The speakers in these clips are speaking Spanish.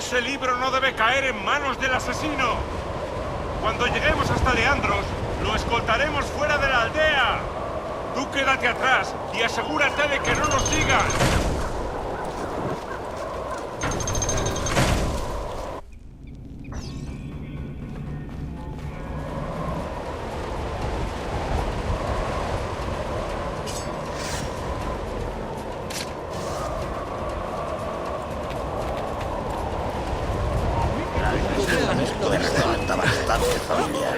Ese libro no debe caer en manos del asesino. Cuando lleguemos hasta Leandros, lo escoltaremos fuera de la aldea. Tú quédate atrás y asegúrate de que no nos sigan. Esto me resulta bastante familiar.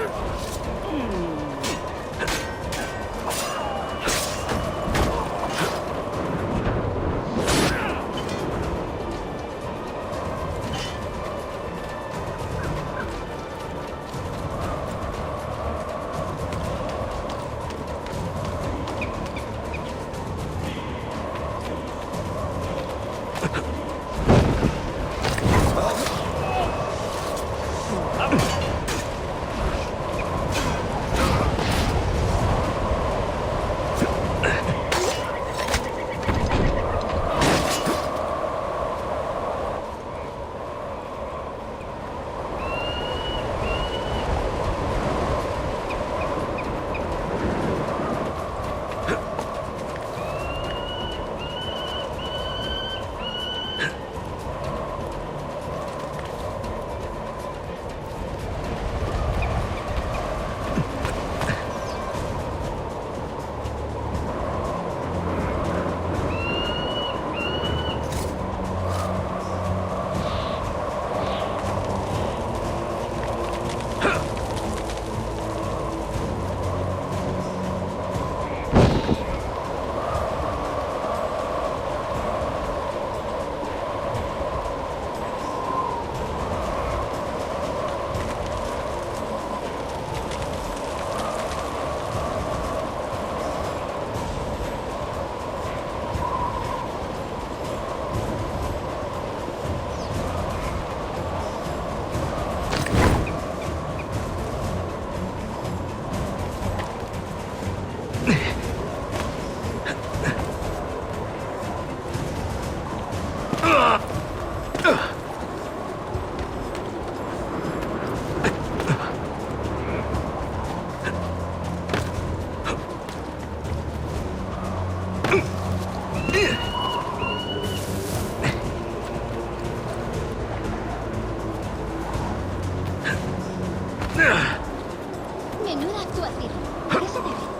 Menuda actuación. ¿A qué se debe?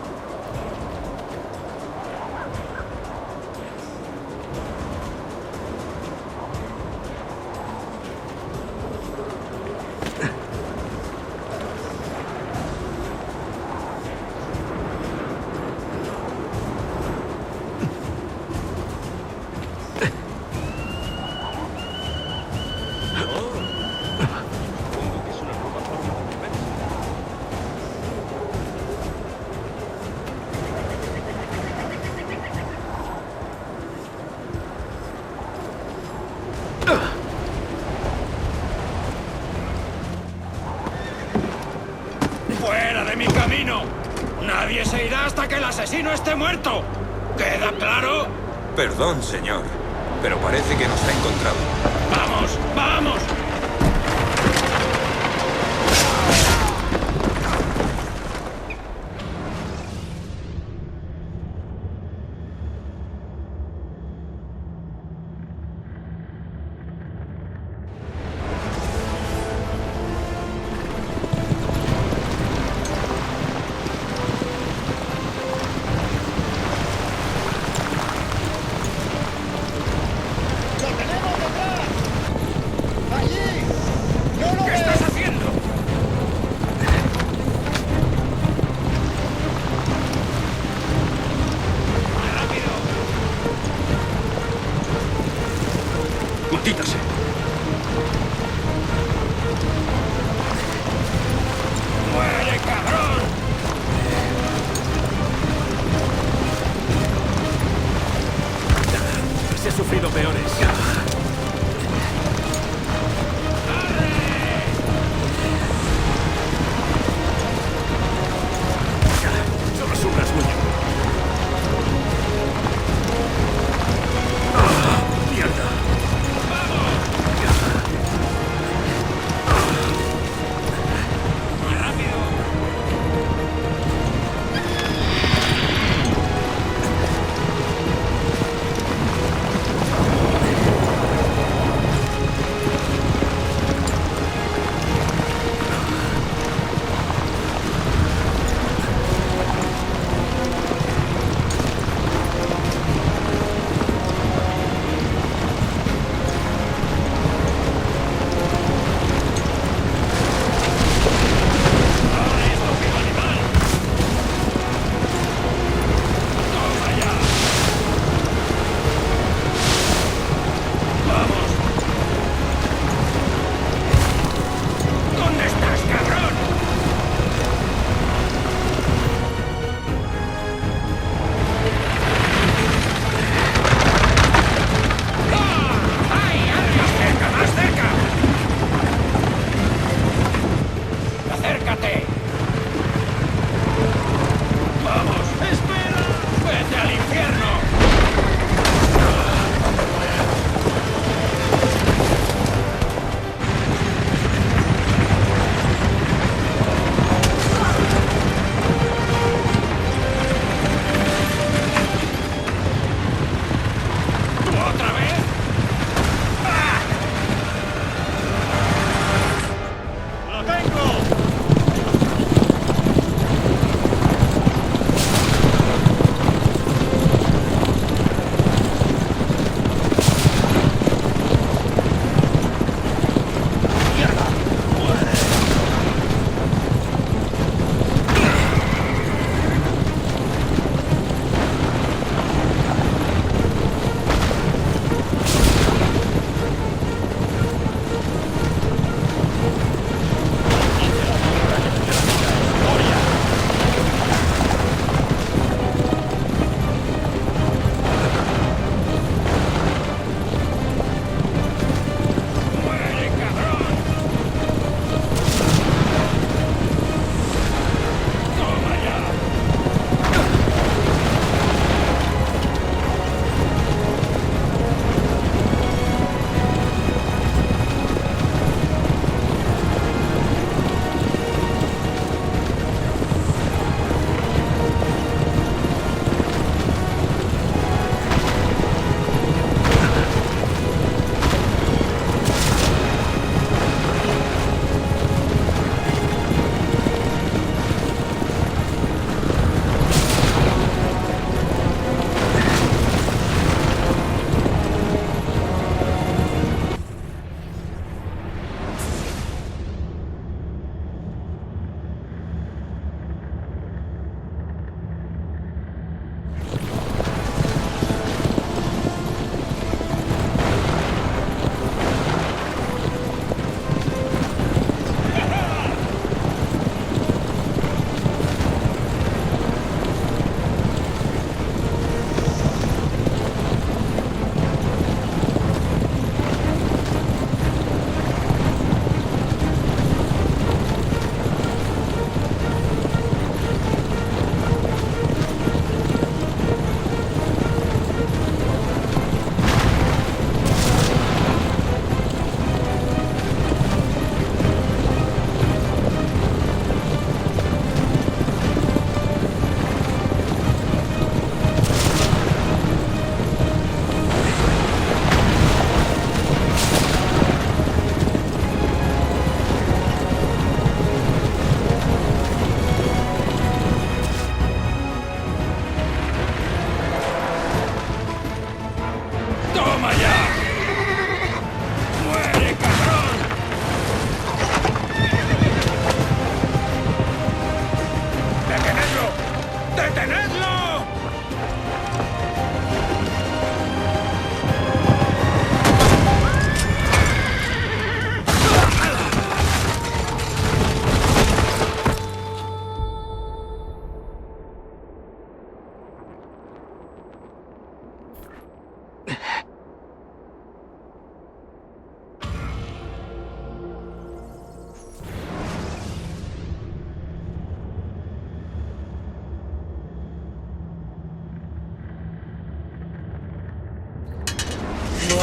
¡Fuera de mi camino! ¡Nadie se irá hasta que el asesino esté muerto! ¿Queda claro? Perdón, señor, pero parece que nos ha encontrado. ¡Vamos! ¡Vamos! ¡Allí!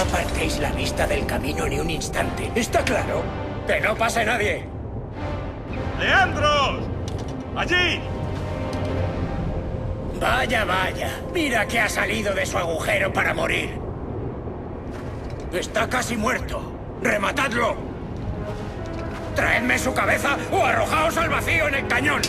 apartéis la vista del camino ni un instante. ¿Está claro? ¡Que no pase nadie! ¡Leandros! ¡Allí! Vaya, vaya. Mira que ha salido de su agujero para morir. Está casi muerto. ¡Rematadlo! ¡Traedme su cabeza o arrojaos al vacío en el cañón!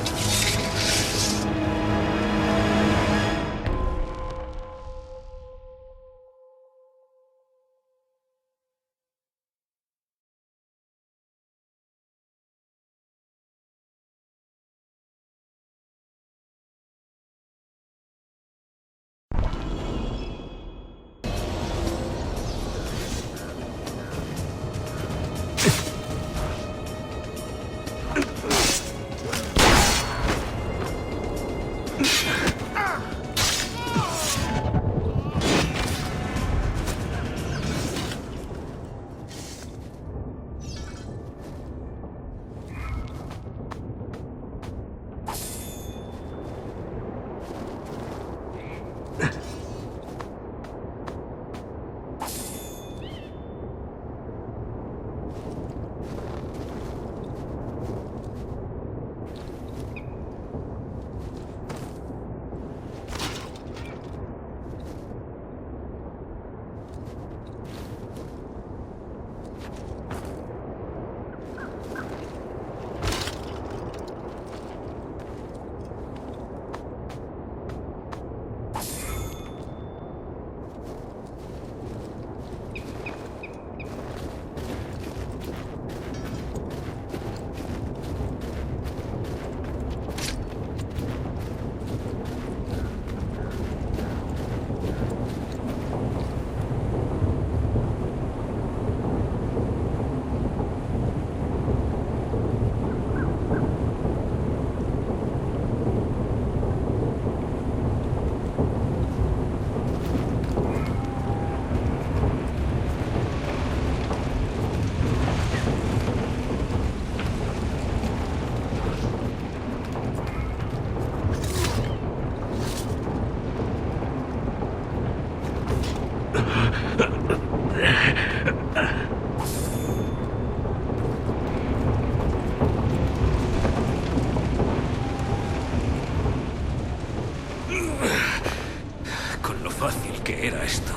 Con lo fácil que era esto.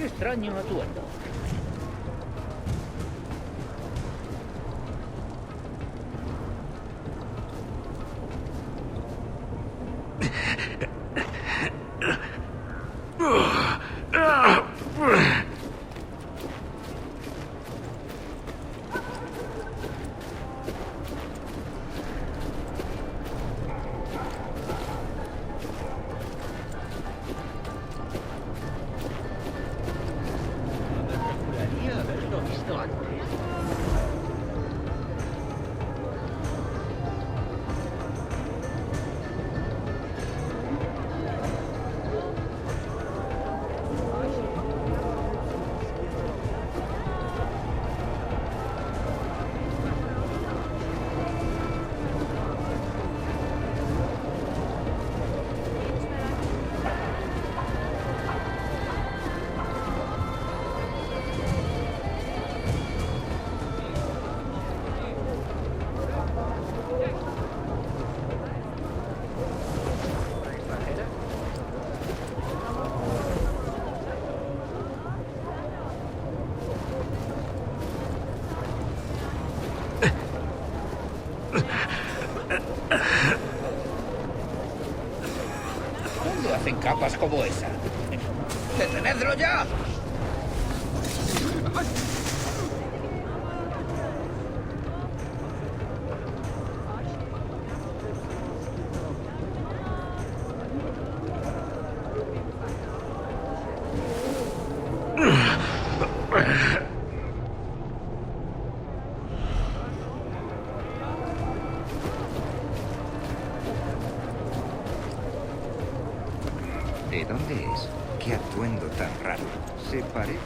Qué extraño atuendo. Juraría haberlo visto antes. trampas como esa. ¡Detenedlo ya! ¿De dónde es? ¿Qué atuendo tan raro? Se parece...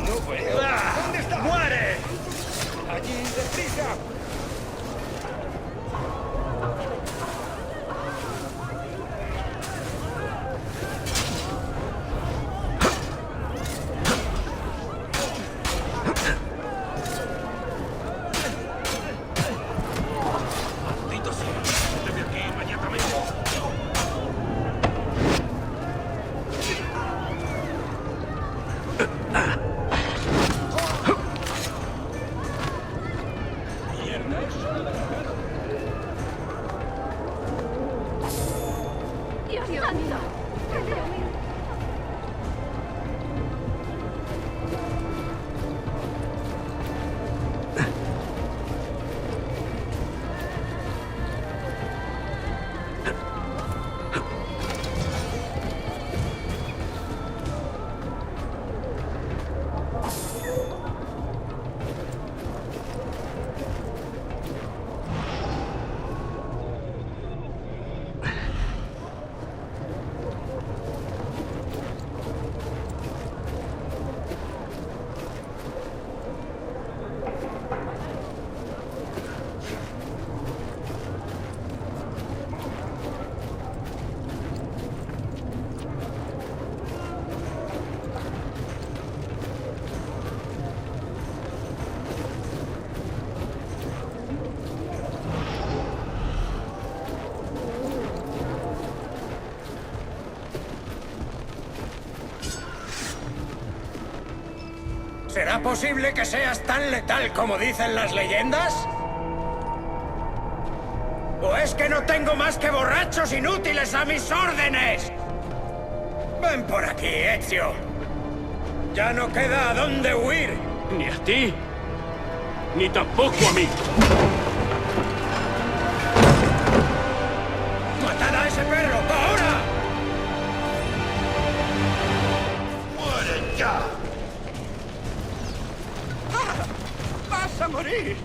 ¡No veo! ¿Dónde está? ¡Muere! ¡Allí, deprisa! ¡Dios santo! ¿Será posible que seas tan letal como dicen las leyendas? ¿O es que no tengo más que borrachos inútiles a mis órdenes? Ven por aquí, Ezio. Ya no queda a dónde huir. Ni a ti, ni tampoco a mí. ¡Matad a ese perro, ahora! ¡Muere ya! ¡Vas a morir!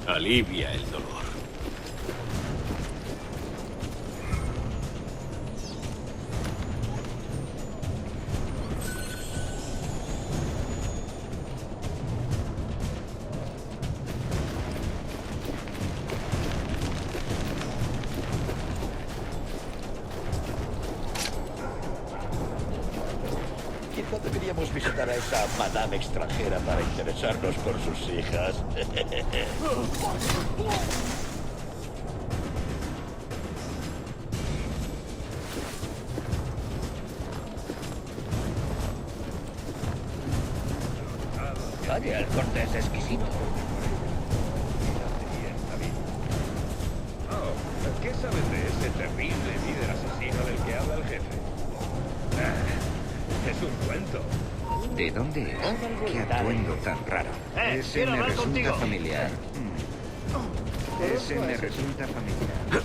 Alivia el dolor. Quizá deberíamos visitar a esa madame extranjera para interesarnos por sus hijas. Vaya, el corte es exquisito. Oh, ¿qué sabes de ese terrible líder asesino del que habla el jefe? Es un cuento. ¿De dónde es? ¿Qué atuendo tan raro? Ese me resulta familiar. Ese me resulta familiar.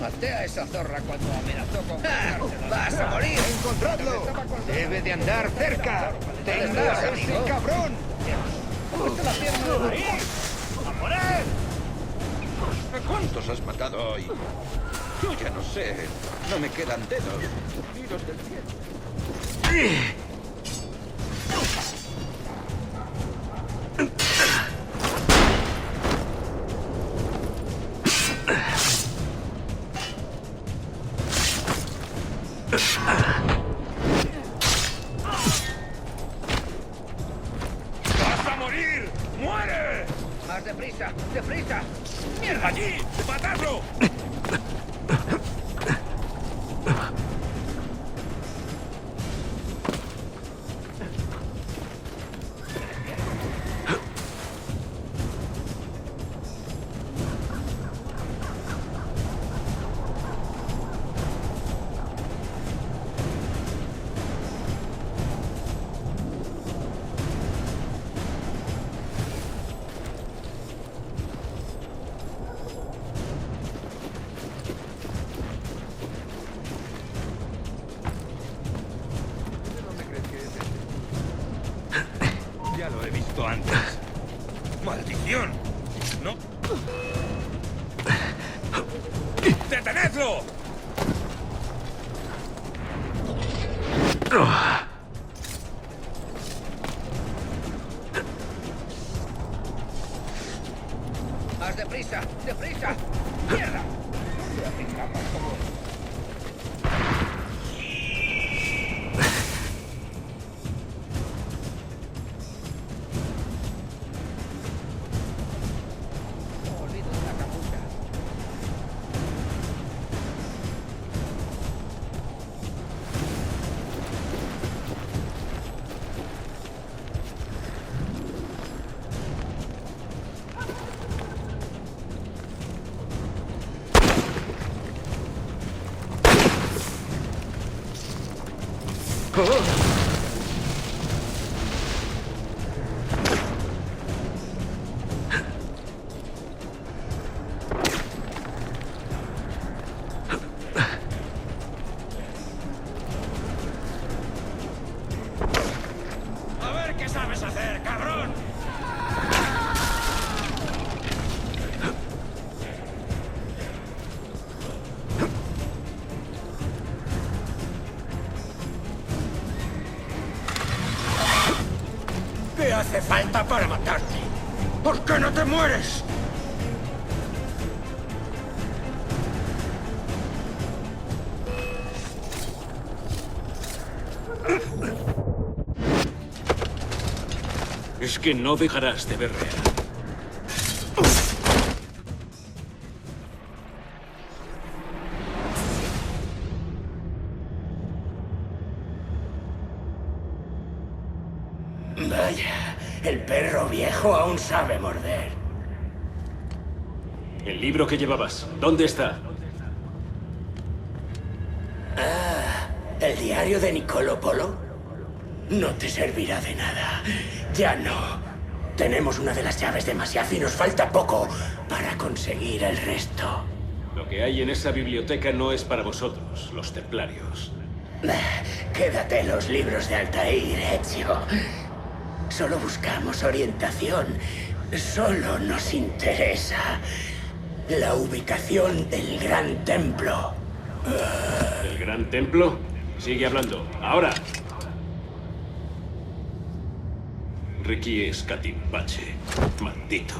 Maté a esa zorra cuando amenazó con cargársela. ¡Vas a morir! ¡Encontradlo! Debe de andar cerca. ¡Tengo a ese cabrón! ¡Puesta la pierna de ahí! ¡A por él! ¿A cuántos has matado hoy? Yo ya no sé. No me quedan dedos. Tiros del cielo. ¡Vas a morir! ¡Muere! ¡Más deprisa! ¡Deprisa! ¡Mierda! ¡Allí! ¡Matadlo! Ya lo he visto antes. ¡Maldición! ¡No! ¡Detenedlo! ¡Más deprisa! ¡Deprisa! ¡Mierda! No olvides la capucha. ¡A ver qué sabes hacer, cabrón! ¿Qué hace falta para matarte? ¿Por qué no te mueres? Es que no dejarás de berrear. Vaya, el perro viejo aún sabe morder. El libro que llevabas, ¿dónde está? ¿El diario de Niccolo Polo? No te servirá de nada. Ya no. Tenemos una de las llaves de Masyaf y nos falta poco para conseguir el resto. Lo que hay en esa biblioteca no es para vosotros, los templarios. Quédate los libros de Altair, Ezio. Solo buscamos orientación. Solo nos interesa la ubicación del Gran Templo. ¿El Gran Templo? Sigue hablando. ¡Ahora! Ricky es Catimbache. Maldito.